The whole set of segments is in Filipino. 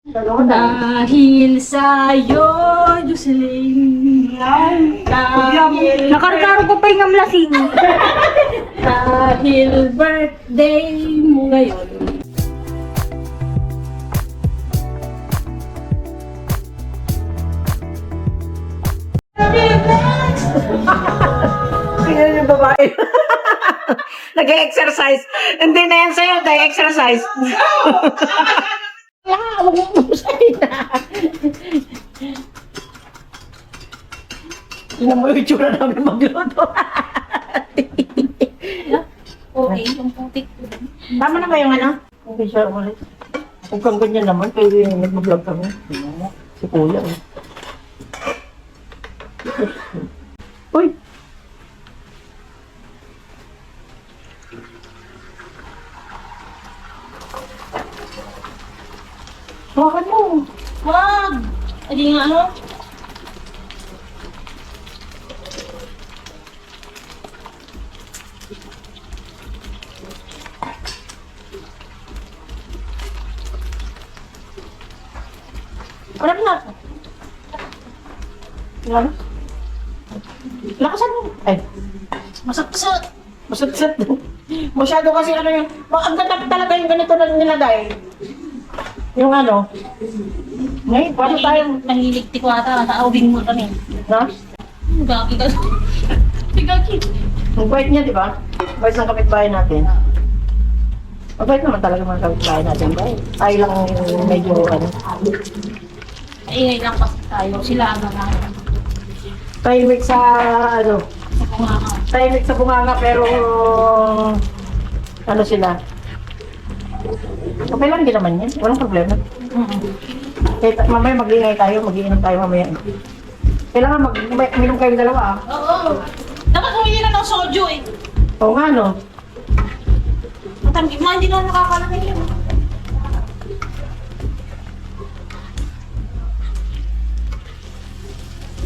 Dahil sa'yo, Jocelyn. Dahil Nakarkaro ko pa yung amlasing. Dahil birthday mo ngayon. Tingnan yung babae. Nag-exercise. Hindi na yan sa'yo, nag-exercise. Huwag mo pusayin na. Tingnan mo yung itsura namin magluto. Okay, yung putik ko. Tama na ba yung ano? Okay, siya ulit. Huwag kang ganyan naman, kaya nag-vlog kami. Si Kuya. Uy! Bakit mo? Wag! Hindi nga ano? Wala na. Wala na. Lakasan mo. Ay, Masaksak! masat-sat. Masyado kasi ano yung... Ang ganda talaga yung ganito na nilagay. Yung ano. Ngayon, paano tayo? Nahilig ko ata. Naawing mo kami. Ha? Gagi ka. Gagi. Ang bait niya, di ba? Bait ng kapitbahay natin. Ang bait naman talaga mga kapitbahay natin. Bait. Tayo lang yung medyo ano. Ingay lang kasi tayo. Sila ang mga. Tahimik sa ano. Sa kumaka. Tahimik sa bunganga pero ano sila. Okay lang din naman yan. Walang problema. Kahit mamaya mag-iingay tayo, mag-iinom tayo mamaya. Kailangan mag-minom kayong dalawa ah. Oo. Dapat humili na ng soju eh. Oo nga no. Matamgi mo, hindi na nakakalamin yun.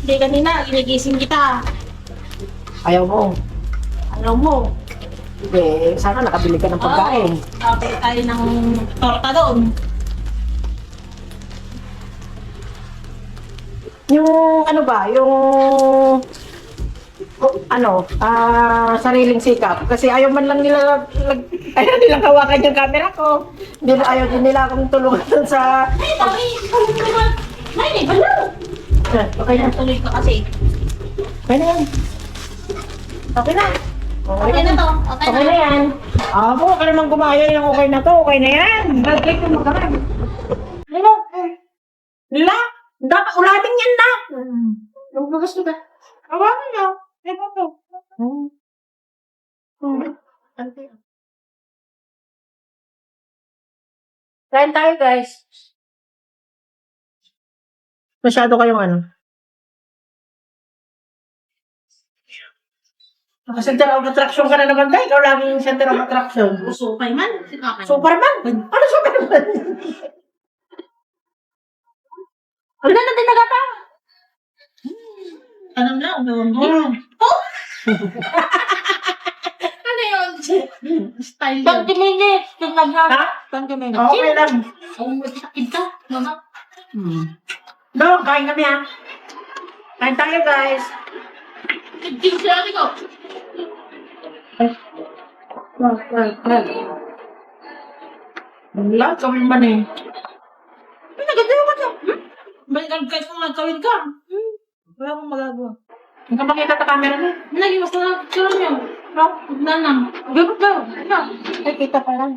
Hindi kanina, ginigising kita. Ayaw mo. Alam mo, Hindi, sana nakabili ka ng pagkain. kapit tayo ng torta doon. Yung ano ba, yung ano, sariling sikap. Kasi ayaw man lang nila, ayaw nilang hawakan yung camera ko. Hindi na ayaw din nila akong tulungan dun sa... Ay, dami! Ay, balo! Okay na. Tuloy ka kasi. Okay na yan. Okay na. Okay na to. Okay Okay na. na yan. Abo, ka naman gumaya yung okay na to. Okay na yan. Nag-click yung magaman. Ano? Nila? Dapat ulating yan na. Yung bagas ko ba? Awakan na. Ito to. Kain tayo guys. Masyado kayong ano? Center of attraction ka na naman tayo. Ikaw lagi yung center of attraction. Usupay man. Okay. Superman? Ano Superman? Ano na natin nagata? Alam na, doon. Hmm. Oh! Ano yun? Style yun. 20 minutes. Tingnan na. Ha? 20 minutes. Okay lang. Oh, sakit ka. Mama. No, kain kami ha. Kain tayo guys. Nagding siya ko. Lahat kami man eh. Ay, naganda ka dyan. Balikan kahit kung magkawin ka. Wala akong magagawa. Hindi ka makita sa camera na. Lagi, mas na picture niyo. No? Huwag Gabot daw. Ano? Ay, kita pa lang.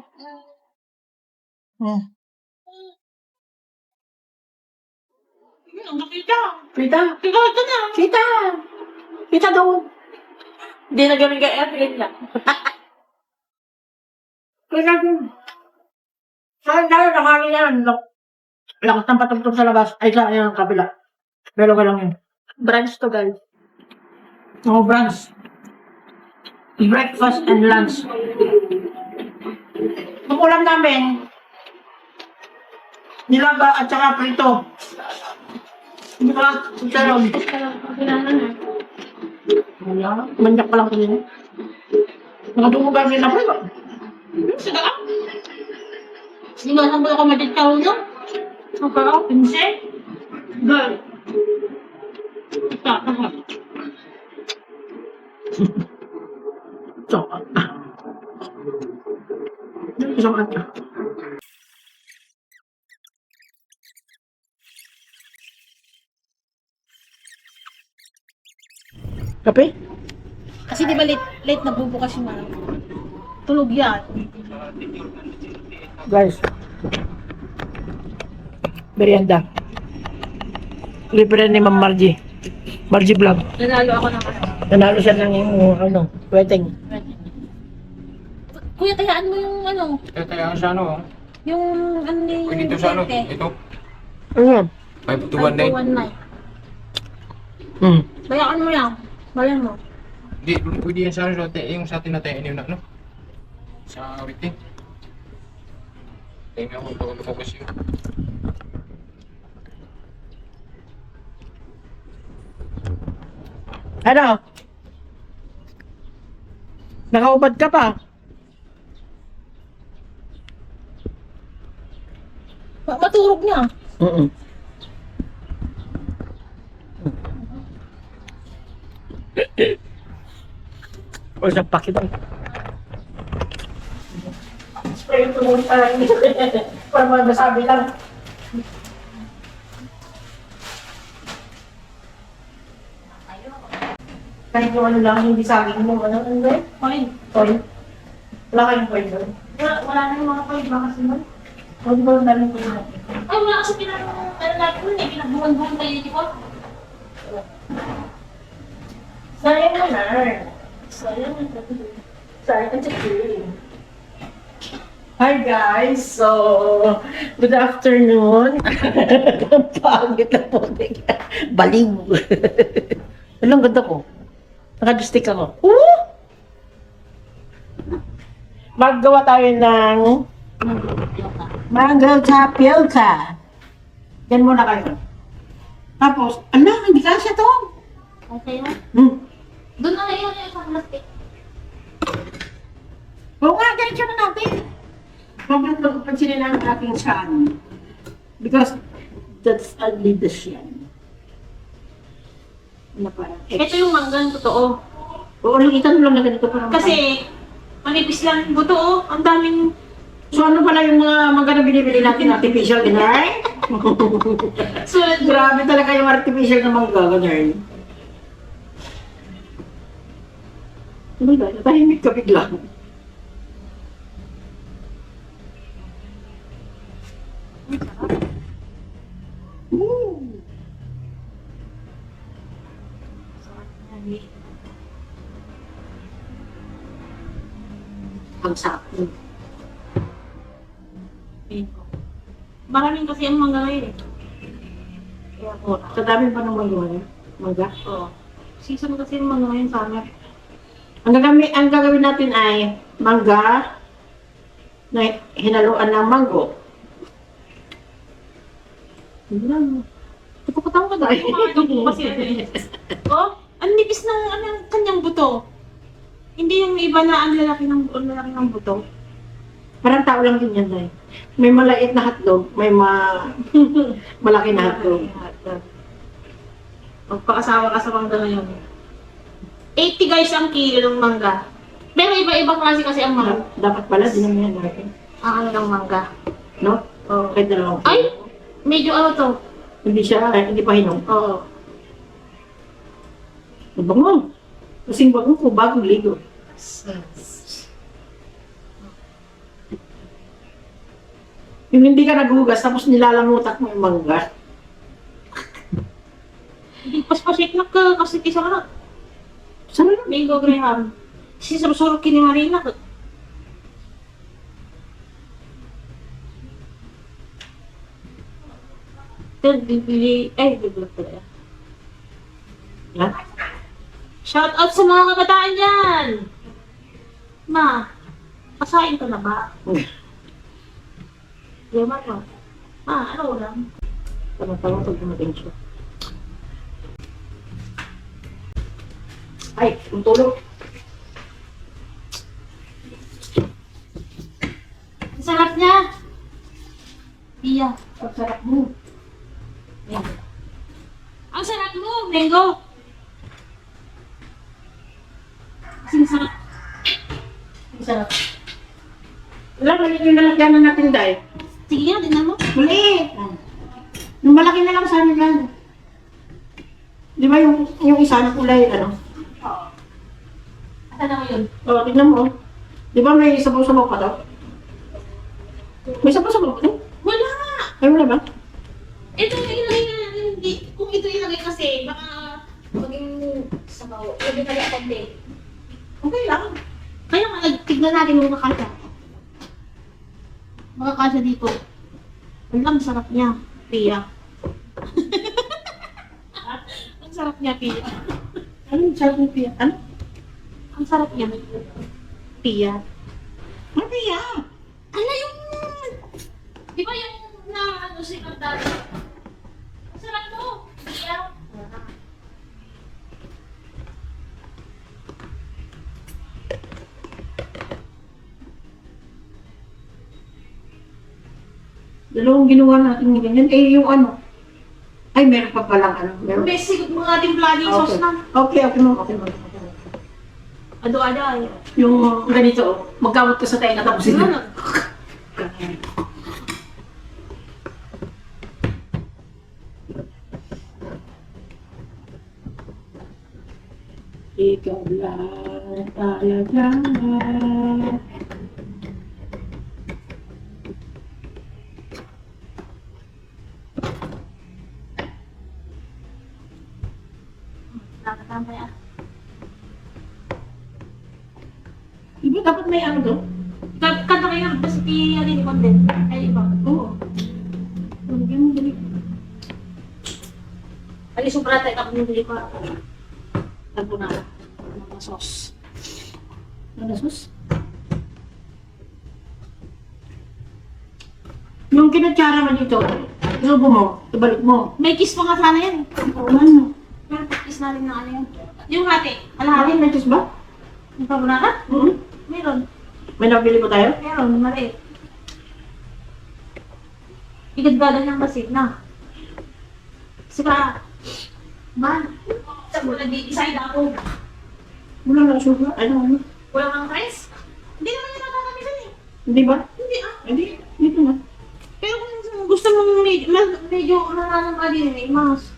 Ang nakita. Kita. Ikaw ito na. Kita. Kita doon. Hindi na gawin ka airplane lang. Kita doon. Saan tayo nakain yan? Lakas ng patugtog sa labas. Ay, sa yung kabila. Pero ka lang yun. Brunch to guys. Oo, brunch. Breakfast and lunch. Ang ulam namin, nilaga at saka prito. Hindi ko lang, sarong. Wala, manyak pa lang kanina. Nakadungo ba rin na prito? Sige ka. Hindi nga nang ako maditaw nyo. Ang parang pinse. Girl. Kakahap. Sokat. Sokat ka. Kape? Kasi di ba late nagbubukas yung ano? Tulog yan. Guys. Merienda. Libre ni Ma'am Margie. Margie Vlog. Nanalo ako ng ano. Nanalo siya ng wedding. Kuya, tayaan mo yung ano. Kaya sa ano, Yung ano ni pwede ito sa ano, Vicente. ito, Ano yan? 5219. 5219. Hmm. Bayaan mo yan. Bayan mo. Hindi, pwede yan sa ano, yung sa atin natin, yun na, ano? Sa waiting. Tingnan ko ito, focus yun. Ano? Nakaubad ka pa? Maturog niya. O isang pakit lang. Spray ito muna para masabi lang. Kahit yung ano lang, hindi sa akin yung ano ba? Fine. Coin. Wala kayong coin doon. Wala na yung mga kayo. Baka sinon. Huwag mo lang namin coin natin. Ay, wala kasi ano natin nun eh. Pinagbuhan-buhan tayo di ba? Sayang mo na. Sayang. Sayang ang chicken. Hi guys! So, good afternoon. Ang pangit na po. Baliw. Anong ganda ko? Naka-stick ako. Woo! Maggawa tayo ng mango tapioca. Yan muna kayo. Tapos, hindi kasya to. Okay na. Doon na yun yung isang plastic. Oo nga, ganito na natin. Huwag nang pagpansinin ang aking chan. Because that's only the shan. Na parang Ito yung manggang totoo. Oo, nakita mo lang na ganito parang. Kasi, manipis lang yung buto oh. Ang daming... So ano pala yung mga mangga na binibili natin artificial, ganyan? Sulit Grabe talaga yung artificial na mangga, ganyan. Ano ba? Natahimik ka bigla. Ang sakto. Maraming kasi ang mangga ngayon eh. Kaya po. Sa dami pa ng mangga. Oo. Season kasi yung mangga ngayon summer. Ang gagawin natin ay mangga na hinaluan ng mango. Kapag ka dahil. Mga kasi ano eh. Oh, ang nipis ng kanyang buto. Hindi yung iba na ang lalaki ng buto. Parang tao lang din yan, Day. May maliit na hotdog, may malaki na hotdog. Magpakasawa ka sa mangga ngayon. 80 guys ang kilo ng mangga. Pero iba-ibang klase kasi ang mangga. Dapat pala, din naman yan natin. Ang ano ng mangga. No? Oo. Kahit dalawang. Ay! Medyo ano to. Hindi pa hinog. Oo. Bango. Kasing bango ko, bagong ligo. Yung hindi ka naghugas, tapos nilalamutak mo yung mangga. Hindi paspasik na ka kasi kisa ka na. Saan na? Mango Graham. Si surusuro kini Marina. Bibili, bibili pala. Ha? Shout out sa mga kabataan dyan! Ma, pasain ka na ba? Yaman mo. Ma, ano lang? Tama-tama pag dumating siya. Ay, ang tulog. Ang sarap niya! Iya. Ang sarap mo. Ang sarap mo, Mango. Kasing sarap. Ang sarap. Wala, maliit yung lalagyanan natin dahil. Sige nga, tingnan mo. Maliit. Yung malaki na lang sana yan. Di ba yung isa na kulay, ano? Asa na mo yun? O, tignan mo. Di ba may sabaw-sabaw ka daw? May sabaw-sabaw ka daw? Wala! Ay, wala ba? Ito yung ilagay na natin. Hindi. Kung ito ilagay kasi, baka maging sabaw. Pwede na yung konti. Okay lang. Kaya nga, tignan natin kung kakasya. Makakasya dito. Ang lang, sarap niya. Pia. Ang sarap niya, Pia. Ano yung sarap ng piya? Ano? Ang sarap niya. Pia. Ano piya? Ano yung... Di ba yung na ano si Magdala? Ang sarap mo. Pia. Dalawang ginawa natin ng ganyan. Eh, yung ano? Ay, meron pa palang ano. Meron. May sigot mga ating vlogging sauce na. Okay, okay mo. Okay mo. Ado-ada. Yung ganito, oh. Magkamot ka sa tayo tapos ito. Ano? Ikaw lang talaga. Nakakatama yan. Diba dapat may ano doon? Kanta kayo ba si Pia rin content? Ay, iba. Oo. Lagyan mo dali. Ay, sobra tayo kapag nabili ko. Ano na? Mga sauce. Ano sauce? Yung kinatsara mo dito, isubo mo, ibalik mo. May kiss pa nga sana yan. Ano? Pero kiss na rin na ano yan. Yung hati. Alahati. May cheese ba? Yung pabunaka? Meron. May nabili ba tayo? Meron, mali. Igad-gadan ng basit na. Sika. Man. Sa mula di-decide ako. Wala na sugar. Ano? Wala kang rice? Hindi naman yung nakakamisan eh. Hindi ba? Hindi ah. Hindi. Dito na. Pero kung gusto mong medyo nananang ka din eh, mas.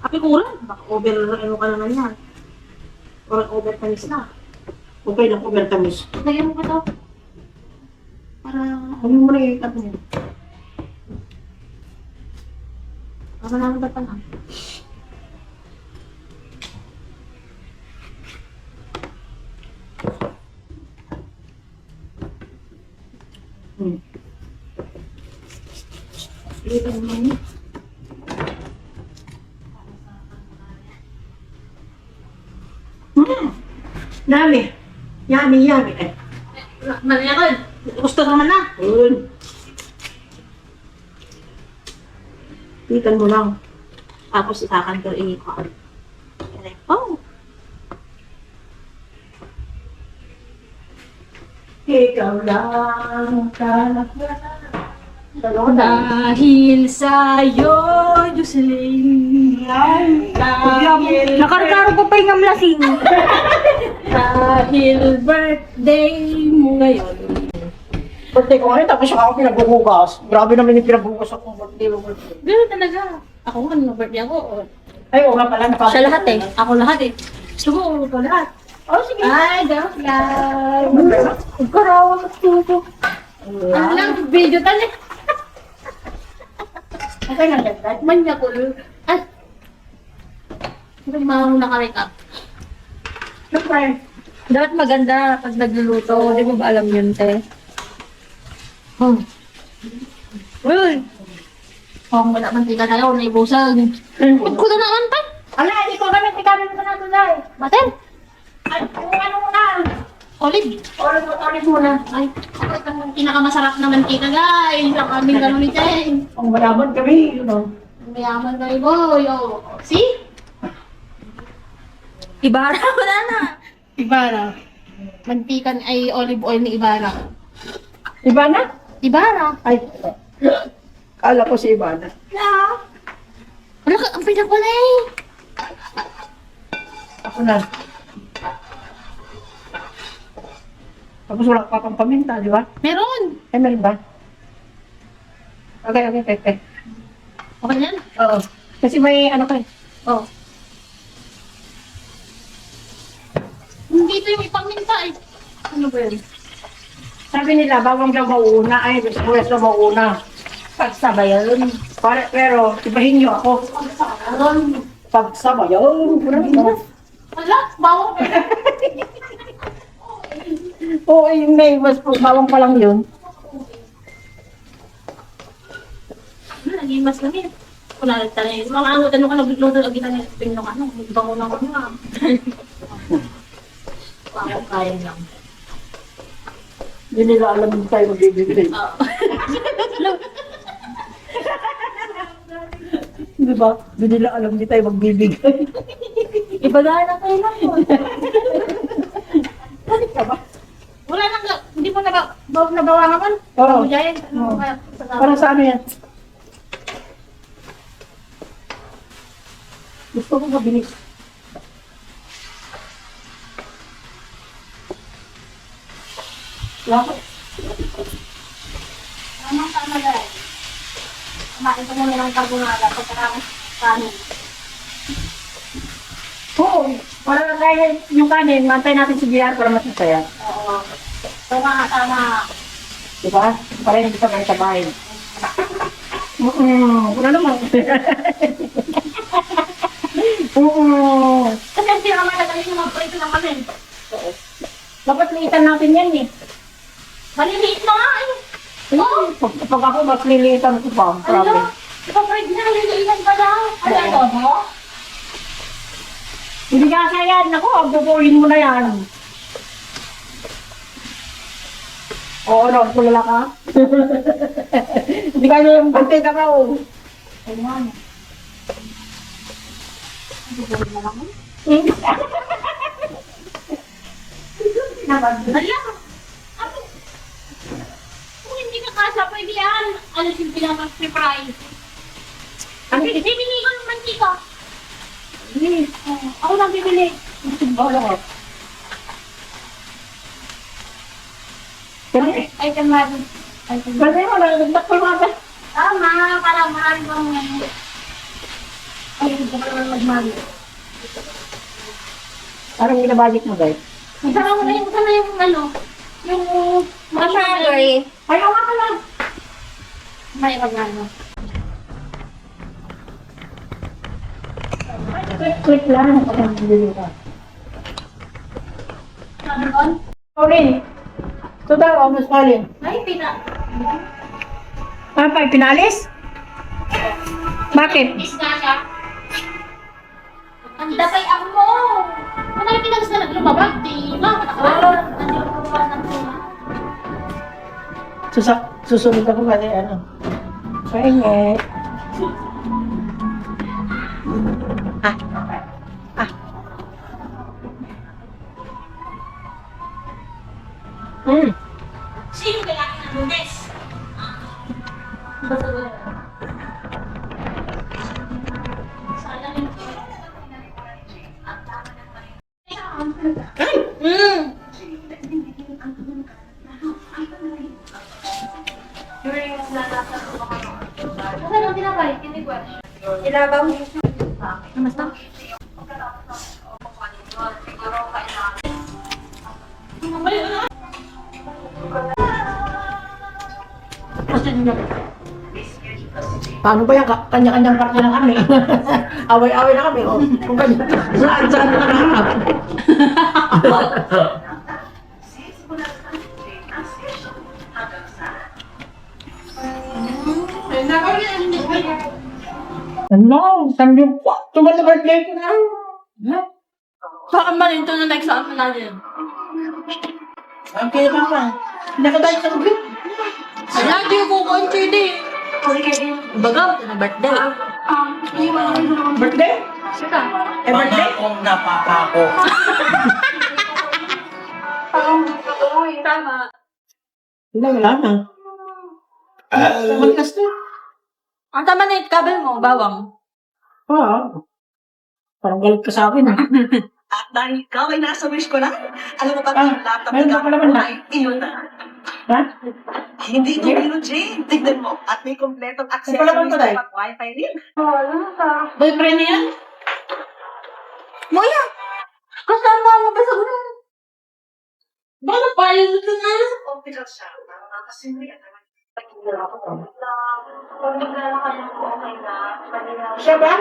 Api kurang. Baka over ano ka naman yan. Or over tamis na. Okay lang, over tamis. Lagyan mo ka to. Para, Ano mo na i-cut niya? para naman ba pa na? Dito naman yun. Dami. Yummy, yummy. Eh. Mali ako. Gusto naman na. Yun. Titan mo lang. Tapos itakan ko ko. Oh. Ikaw lang talaga. Dalawa na. Dahil sa'yo, Jocelyn. Nakarkaro ko pa yung amlasing. Dahil birthday mo ngayon. Birthday ko ngayon, tapos ako pinagbubugas. Grabe naman yung pinagbubugas ako. Birthday mo. Gano'n talaga. Ako nga, nung birthday ako. Ay, oo nga pala. Siya lahat eh. Ako lahat eh. Gusto mo, ikaw lahat. Oh, sige. Ay, joke lang. Karawa ka tuto. Ano lang, video tali. Okay lang, dad. Manya ko. At, mahuna ka rin up. Siyempre. Dapat maganda pag nagluluto. Di mo ba alam yun, te? Uy! Oh, wala mantika tayo, naibusan. Huwag ko na naman pa. Ala, hindi ko kami tikamin mo na tulay. Bater, Ay, kung ano muna. olive. Olive muna. Ay, ako itong pinakamasarap na mantika, guys. Ang aming ganun ni Cheng. Ang mayaman kami, you know. Mayaman kayo, boy. Oh. See? Ibara, wala na. Ibara. Mantikan ay olive oil ni Ibara. Iba na? Ibarra. Ay, kala ko si Ivana. Wala ka, ang pina pala eh. Ako na. Tapos wala pa pang paminta, di ba? Meron. Eh, meron ba? Okay, okay, okay. Okay na yan? Oo. Kasi may ano ka eh. Oo. Hindi ito yung ipaminta eh. Ano ba yun? Sabi nila, bawang daw mauuna. Ay, sibuyas daw mauuna. Pagsabayan. Pero, ibahin niyo ako. Meron. Pagsabayan. Wala, bawang. Oo, yung neighbors po, bawang pa lang yun. Nagimas lang yun. Wala na tayo. Mga ano, tanong ka nagluto lagi na yung pinong ano. Bango na ano ah. Bawang kaya lang. Hindi nila alam yung tayo magbibigay. Oo. Di ba? Hindi nila alam hindi tayo magbibigay. Ibagahan na kayo lang yun. Bakit ka ba? Wala nang, hindi mo nabawa naman. Oo. Giant, Oo. ano kaya? Para sa ano yan? Gusto ko mabilis. Bakit? Tama guys. Kumain ko muna ng carbonara pagkatapos kanin. Oo. Para kaya yung kanin, mantay natin si GR para mas masaya. Oo. Tama. Di ba? Para hindi ka may sabay. Wala naman. Kasi hindi naman nadali yung mga prito ng kanin. Dapat liitan natin yan eh. Maliliit na nga eh. Oo. Pag ako mas liliitan ko pa. Ano? Promise. Ipaprig na, liliitan pa daw. Ano Oo. ito, no? Hindi ka yan. Ako, bubuin mo na yan. Oo, no, tulala ka. Hindi ka yung bantay ka ka, oh. Ayan. Bubuhin na lang. Hala! Ano? Kung hindi ka kasha, pwede yan. Ano yung pinaka-surprise? Bibili ko ng mantika. Ako lang bibili. Oo, no. I can imagine. Kasi mo, nagagdag ko mga Tama, para marami kang ano. Ay, hindi ko naman magmali. Parang binabalik mo, guys. Isama mo na yung ano, yung Masagay. Ay, oo nga pala. may magano. Click lang. Okay, bibili ka. Sabi doon? Pauline. Ito daw, almost Pauline. Ay, Papay, pinalis? Bakit? Isda siya. Ang datay ako mo. Kung ay pinagas na naglumabag, di ba? Matakalan. Naglumabag ng tuna. Susunod ako kasi ano. Pahingi. Sino kaya ng lunes? Basta wala. Sana rin. Ano lang tinapay? Tinigwash. Ilabang. Namaste. Paano ba yan? Kanya-kanyang karte na kami. Away-away na kami. Oh. Kung kanya, saan na nakaharap? Ano? Sambil po. Tumal na birthday ko na. Saan man ito na nag-saan natin? Ang kaya pa. Hindi ako dahil sa ulit. Ala, di ko consider. Baga, na birthday. Birthday? Eh, birthday? Kung napapako. Tama. Hindi, wala na. Malikas to. Ang tama na yung kabel mo, bawang. Parang galit ka sa akin ah. At dahil ikaw ay nasa wish ko na, alam mo ba Ah, ang laptop meron na pa naman na. ay iyon na. Ha? Hindi ito biro, Jane. Tignan mo. At may kompletong accessories Wala bang tuloy? at wifi rin. Boyfriend niya yan? Moya! Kasama mo ba sa gulo? Baka pilot ka nga. Official siya. Kasi may Siya ba?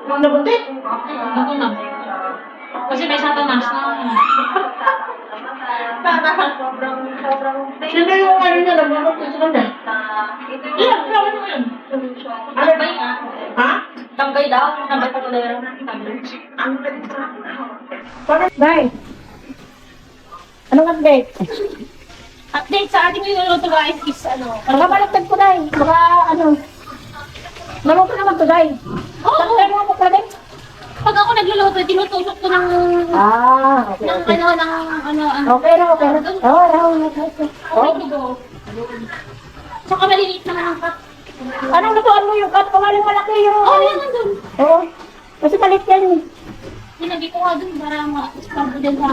Ang nabuntit? Ako na. Kasi may satanas na. Sino yung ano niya nabuntit sa kanya? Iyan, sabi mo yun. Ano ba? Ha? Tambay daw. Tambay pa tuloy. Bakit? Day? Anong update? Update sa ating niluluto guys is ano. Baka baliktad ko, Day. Baka ano. Naluto naman to, Day. Takot mo ako pa, Day. Pag ako nagluluto, tinutusok ko ng Okay. ng Okay. ano, ng ano, Okay na, okay na. Okay. dugo. Tsaka maliliit naman ang cut. Anong lutuan mo yung cut? Pangaling malaki yung... Oh, yan nandun. Oo. Kasi palit yan. Sinagi ko nga dun para ma-stable din sa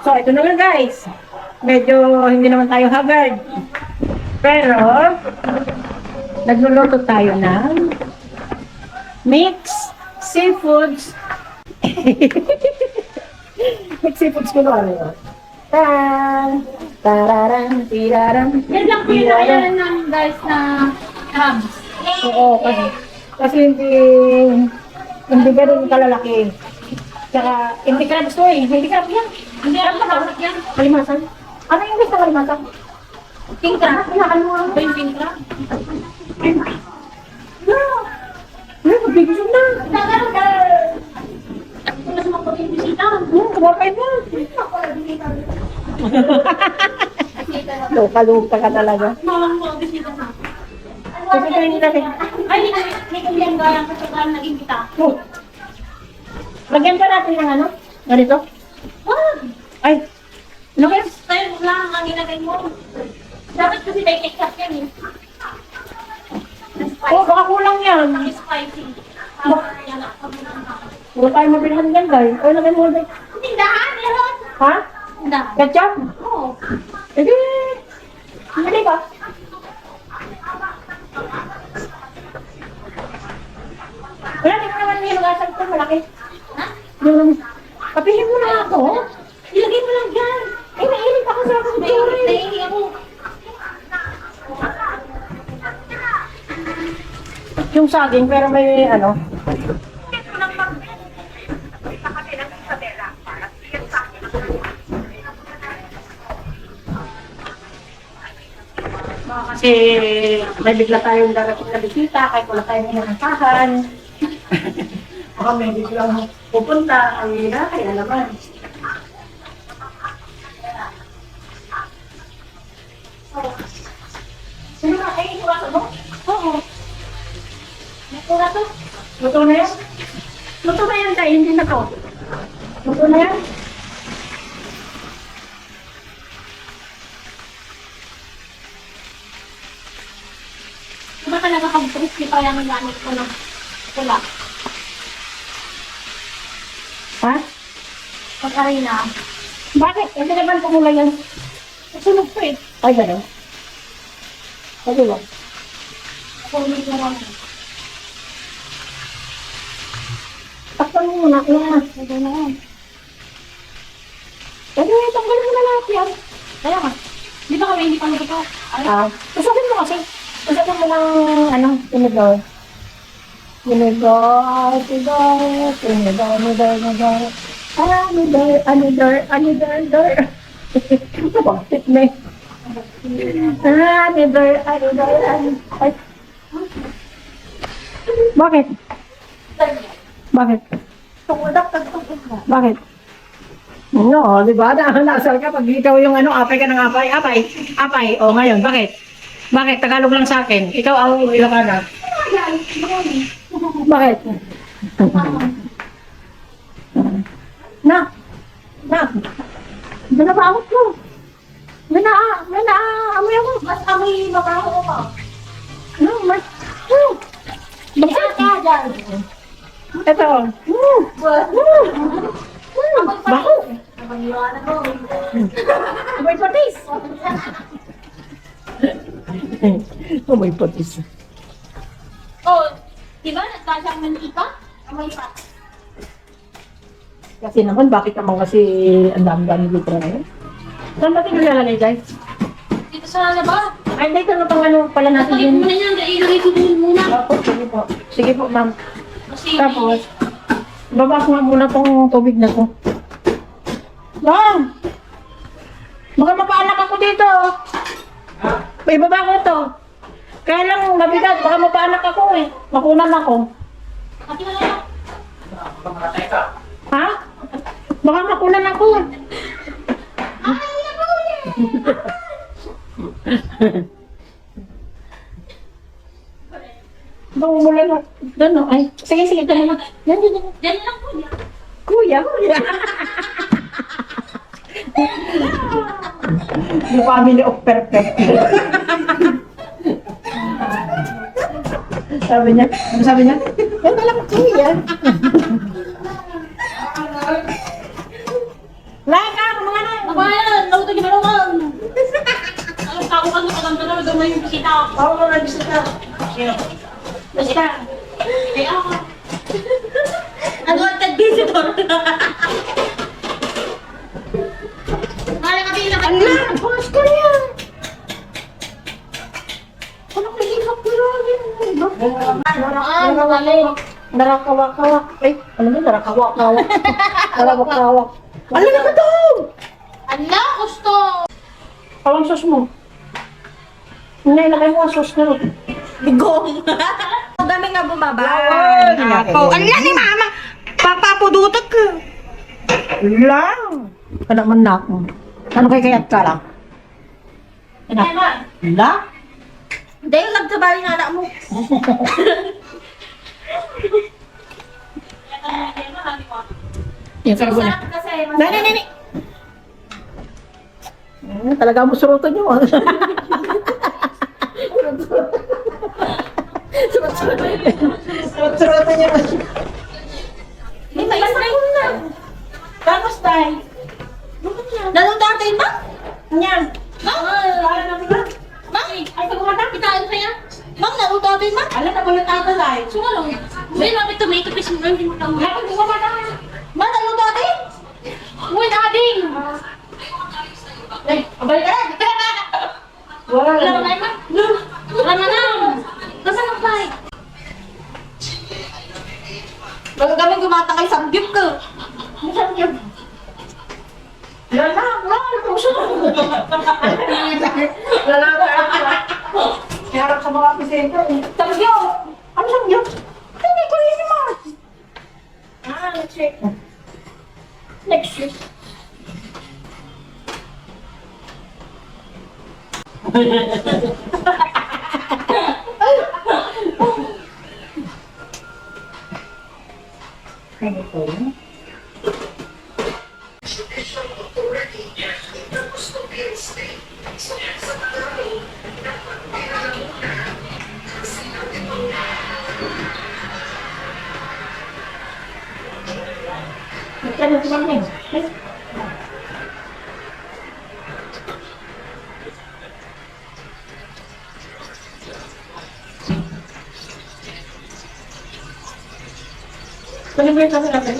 So, ito na nga guys. Medyo hindi naman tayo haggard. Pero, nagluluto tayo ng mix seafoods. Mix seafoods ko na ano. Tan, tararang, tiraram, yan lang po yung kailangan namin guys na crabs. Oo, kasi hindi ganun kalalaki. Tsaka, hindi crabs to eh. Hindi crabs yan. Hindi ako nakakak yan. Kalimasan. Ano yung gusto kalimasan? King crab. Nakalimutan ba yung king crab? Mabigis na. Kung nasa mga yung bisita. Kumapay mo. Luka-luka ka talaga. Mga bisita na. Kasi ito yung natin. Ay, hindi ko yan gayang kasagalan naging kita. Lagyan pa natin ng ano? Ganito? Wag! Ay, ano kaya? Tayo lang ang ilagay mo. Dapat kasi may ketchup yan eh. Oo, baka kulang yan. Ang spicy. Wala tayo mabilhan yan, guys. O, lagyan mo ulit. Tindahan, meron. Ha? Tindahan. Ketchup? Oo. Sige. Hindi ba? Wala, di ko naman may lugasan ko. Malaki. Ha? Yung, kapihin mo na ako. Ilagay mo lang dyan. Eh, nailit ako sa aking tsura. Nahihingi ako. Yung saging, pero may ano. Kasi may bigla tayong darating na bisita, kahit wala tayong inaantahan. Baka may biglang pupunta, ang hina, kaya naman. Sino na? Ay, iwasan mo? Oo. Natura to. Luto na yan? Luto na yan, tayo, hindi na to. Luto na yan? Diba talaga pag-crispy pa yung gamit ko ng wala. Ha? Pag-arena. Bakit? Hindi naman kumula yan. Sunog ko eh. Ay, gano'n. Ano lang? Sunog na lang. Takpan mo muna. Kaya, Ito na yan. tanggalin mo na lahat yan. Kaya ka. Di ba kami hindi pa nagkita? Usapin mo kasi. Usapin mo ng, ano, tinidor. Tinidor, tinidor, tinidor, tinidor. Anidor. Bakit na eh? Anidor. Bakit? Bakit? Bakit? No, di ba? Nasal ka pag ikaw yung ano, apay ka ng apay. Apay. O, ngayon, bakit? Bakit? Tagalog lang sa akin. Ikaw ang Ilocana. Bakit? Na. Doon na ba ako mo? amoy ako. Mas amoy mabaho ka. Ano, mas, Bakit ka dyan? ito, baho. Napag-iwanan mo. Amoy patis. Amoy patis. Oh, di ba nagkasya ang mantika? Amoy pa. Kasi naman, bakit naman kasi ang dami-dami dito na yun? Saan ba ito nilalagay, guys? Dito sa laba. Ay, dito na pang ano pala natin Balik yun. muna yan. Ilagay ko din muna. Opo, sige po. Sige po, ma'am. Kasi Tapos, baba ko nga muna tong tubig na to. Ma'am! Baka mapaanak ako dito. May baba ko to. Kaya lang mabigat, baka mapaanak ako eh. Makunan ako. Pati wala na. Pagkatay ka. Ha? Baka makunan ako. Baka mula na. Doon, no? Ay, sige, sige, doon na. Yan, yan, yan. Diyan lang po. Kuya, kuya. The family of perfect. Sabi niya, ano sabi niya? Yan na lang, kuya. Laka, mga na. Kabayan, nauto yung malungan. Ang tao ka na paganda na may yung bisita. Ako ka nag-bisita. Basta. Ay ako. Ano ang tag-visitor? Kaya ka din naman. Ala, bukas ka yan. Ano ka hihap ko rin? Naraan, magaling. Narakawak-kawak. Ay, ano ba? Narakawak-kawak. Narakawak-kawak. Ala na ba ito? Ala, gusto. Awang sos mo. Nailagay mo ang sos na rin. Bigong. Dami nga bumaba. Apo. Ala ni mama. Papapudutot ka. Lang. Kada man na ako. Ano kay kayat ka lang? Emma. Lang. Dahil nagkabali na anak mo. Yan sa na. Kasi, Nani. Talaga mo surutan nyo. Surutan nyo. may maisay na. Tapos tayo. Lalong tatay ba? Yan. Ma'am, ay pagkumata, kitaan sa'yo. Ma'am, lalong tatay ba? Alam na ba yung tatalay? Sumalong. May lapit to make up is mo. Hindi mo tamo. Lapit ko ba na? Ma'am, lalong tatay? Uy, ading. Ay, abay ka lang. Wala Wala lang. na, Emma. Wala na na. Nasaan ang bike? Baga kami gumatakay sa gyp ko. Lala, puso. Lala, harap sa mga pisento. Samgyo! Ano samgyo? Hindi ko rin naman. Next week. Next week. Ano po yun? Magkano si Mami? Palibre kami natin.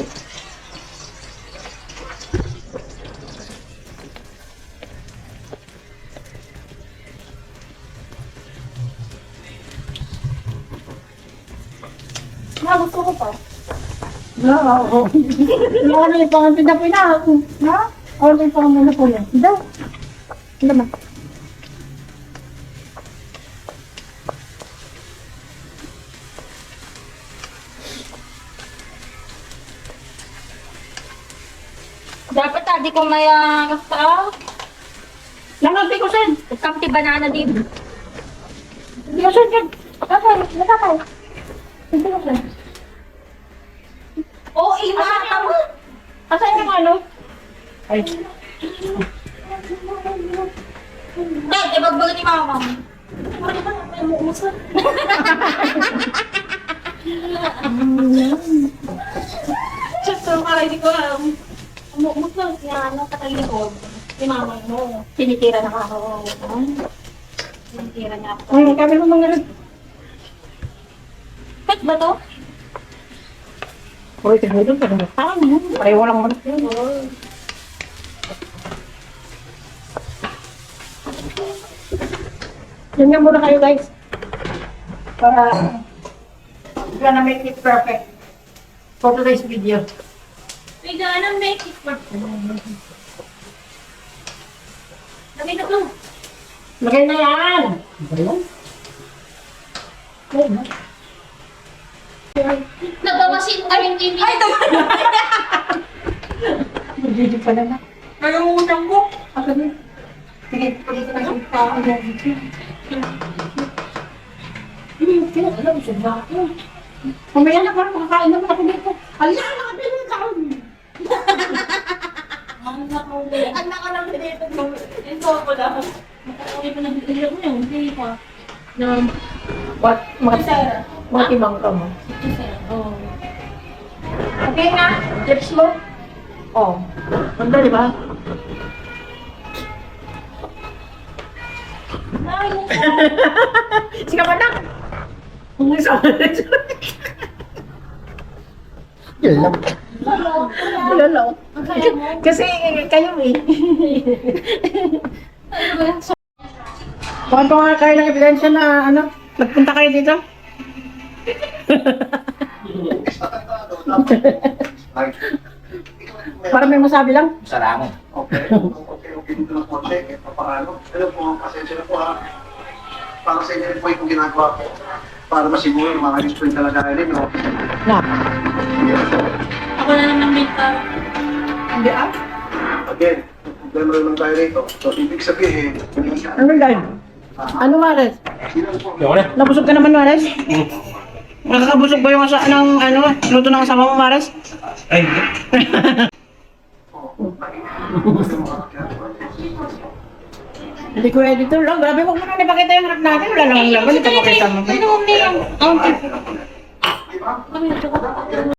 Gusto ko pa. Wala ako. Wala na yung pangampin na po na. Ha? Wala yung pangampin na po yan. Hindi. Hindi ba? Dapat tadi ko may Langat ko sen. kamti banana din. Hindi ko sen yan. Nakakay. Nakakay. Hindi ko sen. Oh, imata mo. Asan yung ano? Ay. Dad, ibagbagan ni mama. So, kala hindi ko alam. Umukmuk lang siya, ano, katalikod. Si mama mo. Tinitira na ako. Sinitira niya ako. Kami mo mga rin. Pet ba to? Uy, tinulog ka naman. Pareho lang mo. Yan nga muna kayo guys. Para gonna make it perfect for today's video. We're gonna make it work. Lagay na to. Lagay na yan! Ba yan? Ayun, ha? Nabawasin ko yung TV. Ay, ito! Video pa na. Nangungutang ko. Ako din. Sige, pagkita na yung tao na dito. Kaya alam, siya ba ako? Mamaya na parang makakain naman ako dito. Alya, nakapili ka ako. Ang nakauwi. Ang nakalangkilitan ko. Ito ako lang. Nakauwi pa ng video ko yung hindi pa. Matibang ka mo. Oh. Okay nga, lips mo. Oh, ganda di ba? Sige pa na. Ang isa. Hello. Hello. Kasi kayo eh. Kuhan pa nga kayo ng ebidensya na ano, nagpunta kayo dito? Para may masabi lang. Saramo. Okay, dito lang po check. Paano? Hello po, pasensya na po ha. Para sa inyo rin po yung ginagawa ko. Para masiguro mga news po yung talaga ninyo. Na. Ako na naman may tao. Hindi ah. Again, problema naman tayo rito. So, ibig sabihin, Ano guys? Ano Mares? Yung na. Nabusog ka naman Mares? Nakakabusog ba yung asa ng ano, luto ng asama mo Mares? Ay, Hindi ko editor lang. Grabe, huwag mo na ipakita yung harap natin. Wala namang laman. Ito makita mo. Ano mo na yung... di ba?